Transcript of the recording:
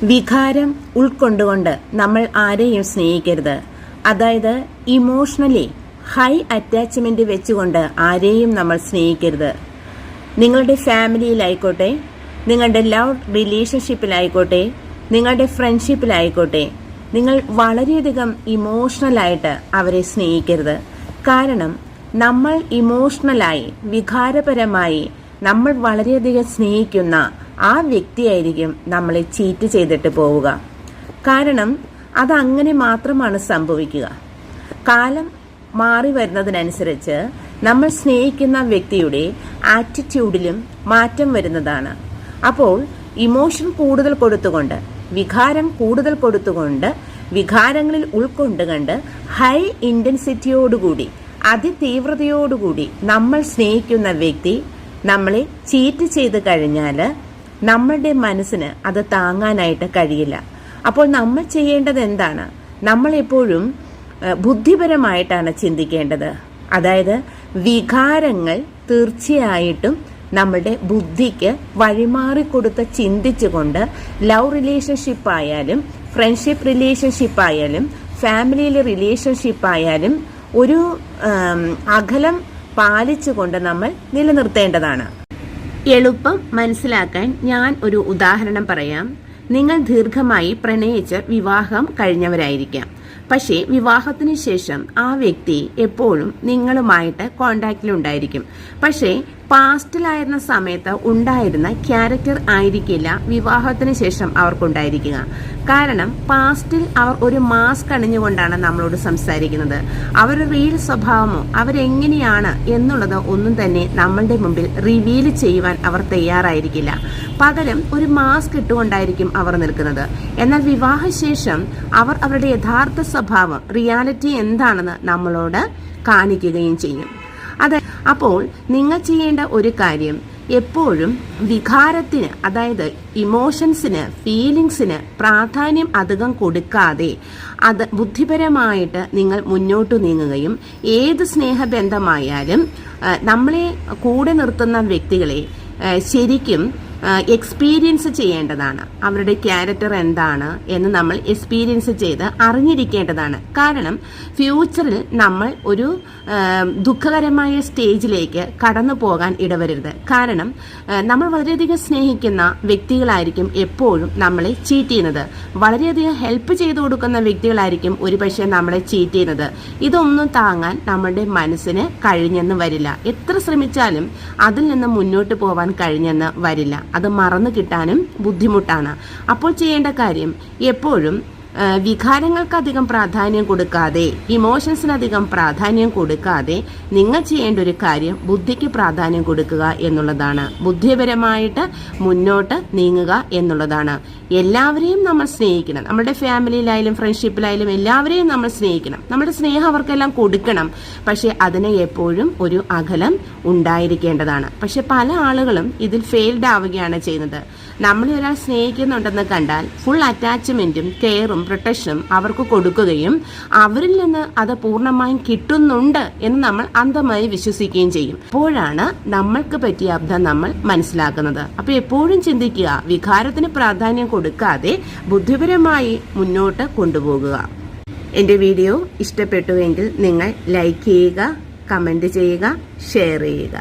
വികാരം ഉൾക്കൊണ്ടുകൊണ്ട് നമ്മൾ ആരെയും സ്നേഹിക്കരുത്. അതായത് ഇമോഷണലി ഹൈ അറ്റാച്ച്മെന്റ് വെച്ചുകൊണ്ട് ആരെയും നമ്മൾ സ്നേഹിക്കരുത്. നിങ്ങളുടെ ഫാമിലിയിലായിക്കോട്ടെ, നിങ്ങളുടെ ലവ് റിലേഷൻഷിപ്പിലായിക്കോട്ടെ, നിങ്ങളുടെ ഫ്രണ്ട്ഷിപ്പിലായിക്കോട്ടെ, നിങ്ങൾ വളരെയധികം ഇമോഷണലായിട്ട് അവരെ സ്നേഹിക്കരുത്. കാരണം നമ്മൾ ഇമോഷണലായി വികാരപരമായി നമ്മൾ വളരെയധികം സ്നേഹിക്കുന്ന ആ വ്യക്തിയായിരിക്കും നമ്മളെ ചീറ്റ് ചെയ്തിട്ട് പോവുക. കാരണം അതങ്ങനെ മാത്രമാണ് സംഭവിക്കുക. കാലം മാറി വരുന്നതിനനുസരിച്ച് നമ്മൾ സ്നേഹിക്കുന്ന വ്യക്തിയുടെ ആറ്റിറ്റ്യൂഡിലും മാറ്റം വരുന്നതാണ്. അപ്പോൾ ഇമോഷൻ കൂടുതൽ കൊടുത്തുകൊണ്ട്, വികാരം കൂടുതൽ കൊടുത്തുകൊണ്ട്, വികാരങ്ങളിൽ ഉൾക്കൊണ്ടുകൊണ്ട് ഹൈ ഇൻറ്റൻസിറ്റിയോടുകൂടി, അതിതീവ്രതയോടുകൂടി നമ്മൾ സ്നേഹിക്കുന്ന വ്യക്തി നമ്മളെ ചീറ്റ് ചെയ്ത് കഴിഞ്ഞാൽ നമ്മളുടെ മനസ്സിന് അത് താങ്ങാനായിട്ട് കഴിയില്ല. അപ്പോൾ നമ്മൾ ചെയ്യേണ്ടത് എന്താണ്? നമ്മൾ എപ്പോഴും ബുദ്ധിപരമായിട്ടാണ് ചിന്തിക്കേണ്ടത്. അതായത് വികാരങ്ങൾ തീർച്ചയായിട്ടും നമ്മളുടെ ബുദ്ധിക്ക് വഴിമാറിക്കൊടുത്ത് ചിന്തിച്ചുകൊണ്ട് ലവ് റിലേഷൻഷിപ്പ് ആയാലും, ഫ്രണ്ട്ഷിപ്പ് റിലേഷൻഷിപ്പ് ആയാലും, ഫാമിലിയിലെ റിലേഷൻഷിപ്പ് ആയാലും ഒരു അകലം പാലിച്ചുകൊണ്ട് നമ്മൾ നിലനിർത്തേണ്ടതാണ്. എളുപ്പം മനസ്സിലാക്കാൻ ഞാൻ ഒരു ഉദാഹരണം പറയാം. നിങ്ങൾ ദീർഘമായി പ്രണയിച്ച് വിവാഹം കഴിഞ്ഞവരായിരിക്കാം. പക്ഷേ വിവാഹത്തിന് ശേഷം ആ വ്യക്തി എപ്പോഴും നിങ്ങളുമായിട്ട് കോണ്ടാക്റ്റിലുണ്ടായിരിക്കും. പക്ഷേ പാസ്റ്റിലായിരുന്ന സമയത്ത് ഉണ്ടായിരുന്ന ക്യാരക്ടർ ആയിരിക്കില്ല വിവാഹത്തിന് ശേഷം അവർക്കുണ്ടായിരിക്കുക. കാരണം പാസ്റ്റിൽ അവർ ഒരു മാസ്ക് അണിഞ്ഞുകൊണ്ടാണ് നമ്മളോട് സംസാരിക്കുന്നത്. അവരുടെ റിയൽ സ്വഭാവമോ അവരെങ്ങനെയാണ് എന്നുള്ളത് ഒന്നും തന്നെ നമ്മളുടെ മുമ്പിൽ റിവീൽ ചെയ്യുവാൻ അവർ തയ്യാറായിരിക്കില്ല. പകരം ഒരു മാസ്ക് ഇട്ടുകൊണ്ടായിരിക്കും അവർ നിൽക്കുന്നത്. എന്നാൽ വിവാഹശേഷം അവർ അവരുടെ യഥാർത്ഥ സ്വഭാവം, റിയാലിറ്റി എന്താണെന്ന് നമ്മളോട് കാണിക്കുകയും ചെയ്യും. അപ്പോൾ നിങ്ങൾ ചെയ്യേണ്ട ഒരു കാര്യം, എപ്പോഴും വികാരത്തിന്, അതായത് ഇമോഷൻസിന്, ഫീലിങ്സിന് പ്രാധാന്യം അധികം കൊടുക്കാതെ അത് ബുദ്ധിപരമായിട്ട് നിങ്ങൾ മുന്നോട്ട് നീങ്ങുകയും ഏത് സ്നേഹബന്ധമായാലും നമ്മളെ കൂടെ നിർത്തുന്ന വ്യക്തികളെ ശരിക്കും എക്സ്പീരിയൻസ് ചെയ്യേണ്ടതാണ്. അവരുടെ ക്യാരക്ടർ എന്താണ് എന്ന് നമ്മൾ എക്സ്പീരിയൻസ് ചെയ്ത് അറിഞ്ഞിരിക്കേണ്ടതാണ്. കാരണം ഫ്യൂച്ചറിൽ നമ്മൾ ഒരു ദുഃഖകരമായ സ്റ്റേജിലേക്ക് കടന്നു പോകാൻ ഇടവരരുത്. കാരണം നമ്മൾ വളരെയധികം സ്നേഹിക്കുന്ന വ്യക്തികളായിരിക്കും എപ്പോഴും നമ്മളെ ചീറ്റ് ചെയ്യുന്നത്. വളരെയധികം ഹെൽപ്പ് ചെയ്തു കൊടുക്കുന്ന വ്യക്തികളായിരിക്കും ഒരുപക്ഷെ നമ്മളെ ചീറ്റ് ചെയ്യുന്നത്. ഇതൊന്നും താങ്ങാൻ നമ്മുടെ മനസ്സിന് കഴിഞ്ഞെന്ന് വരില്ല. എത്ര ശ്രമിച്ചാലും അതിൽ നിന്ന് മുന്നോട്ട് പോവാൻ കഴിഞ്ഞെന്ന് വരില്ല. അത് മറന്നു കിട്ടാനും ബുദ്ധിമുട്ടാണ്. അപ്പോൾ ചെയ്യേണ്ട കാര്യം, എപ്പോഴും വികാരങ്ങൾക്ക് അധികം പ്രാധാന്യം കൊടുക്കാതെ, ഇമോഷൻസിനധികം പ്രാധാന്യം കൊടുക്കാതെ നിങ്ങൾ ചെയ്യേണ്ട ഒരു കാര്യം ബുദ്ധിക്ക് പ്രാധാന്യം കൊടുക്കുക എന്നുള്ളതാണ്. ബുദ്ധിപരമായിട്ട് മുന്നോട്ട് നീങ്ങുക എന്നുള്ളതാണ്. എല്ലാവരെയും നമ്മൾ സ്നേഹിക്കണം. നമ്മുടെ ഫാമിലിയിലായാലും ഫ്രണ്ട്ഷിപ്പിലായാലും എല്ലാവരെയും നമ്മൾ സ്നേഹിക്കണം. നമ്മുടെ സ്നേഹം അവർക്കെല്ലാം കൊടുക്കണം. പക്ഷെ അതിന് എപ്പോഴും ഒരു അകലം ഉണ്ടായിരിക്കേണ്ടതാണ്. പക്ഷെ പല ആളുകളും ഇതിൽ ഫെയിൽഡ് ആവുകയാണ് ചെയ്യുന്നത്. നമ്മളെ ഒരാൾ സ്നേഹിക്കുന്നുണ്ടെന്ന് കണ്ടാൽ ഫുൾ അറ്റാച്ച്മെന്റും കെയറും പ്രൊട്ടക്ഷനും അവർക്ക് കൊടുക്കുകയും അവരിൽ നിന്ന് അത് പൂർണ്ണമായും കിട്ടുന്നുണ്ട് എന്ന് നമ്മൾ അന്ധമായി വിശ്വസിക്കുകയും ചെയ്യും. അപ്പോഴാണ് നമ്മൾക്ക് പറ്റിയ അബദ്ധം നമ്മൾ മനസ്സിലാക്കുന്നത്. അപ്പോൾ എപ്പോഴും ചിന്തിക്കുക, വികാരത്തിന് പ്രാധാന്യം കൊടുക്കാതെ ബുദ്ധിപരമായി മുന്നോട്ട് കൊണ്ടുപോകുക. എൻ്റെ വീഡിയോ ഇഷ്ടപ്പെട്ടുവെങ്കിൽ നിങ്ങൾ ലൈക്ക് ചെയ്യുക, കമന്റ് ചെയ്യുക, ഷെയർ ചെയ്യുക.